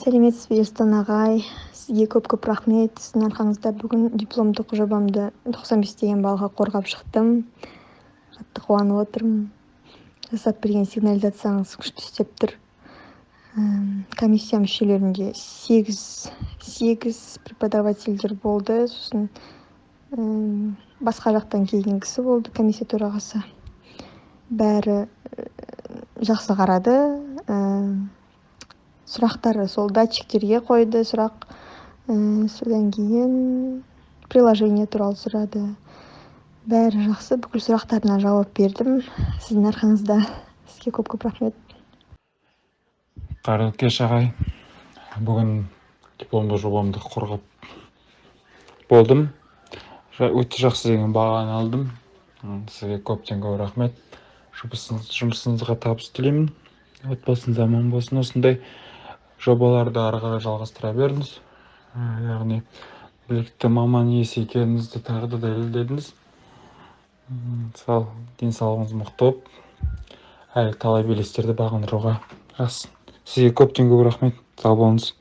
Сәлеметсіз бе, Ержан ағай? Сізге көп рахмет. Сіздің арқаңызда бүгін дипломдық жобамды 95 деген балға қорғап шықтым. Қатты қуанып отырмын. Жасап берген сигнализацияңыз күшті істеп тұр. Комиссия мүшелерінде 8 преподавательдер болды. Сосын басқа жақтан келген кісі болды, комиссия төрағасы. Бәрі жақсы қарады. Сұрақтары сол датчиктерге қойды сұрақ. Содан кейін приложение туралы сұрады. Бәрі жақсы, бүкіл сұрақтарына жауап бердім. Сіздің арқаңызда. Сізге көп рахмет. Қайырлы кеш ағай. Бүгін дипломдық жобамды қорғап болдым. Өте жақсы деген бағаны алдым. Сізге көптен рахмет. Жұмысыңызға табыс тілеймін. Отбасыңыз аман болсын. Осындай жобаларды ары қарай жалғастыра беріңіз. Яғни білікті маман иесі екеніңізді тағы да дәлелдедіңіз. Денсаулығыңыз мықты болып, әлі талай белестерді бағындыруға жақсы. Сізге көптен рахмет. Сау болыңыз.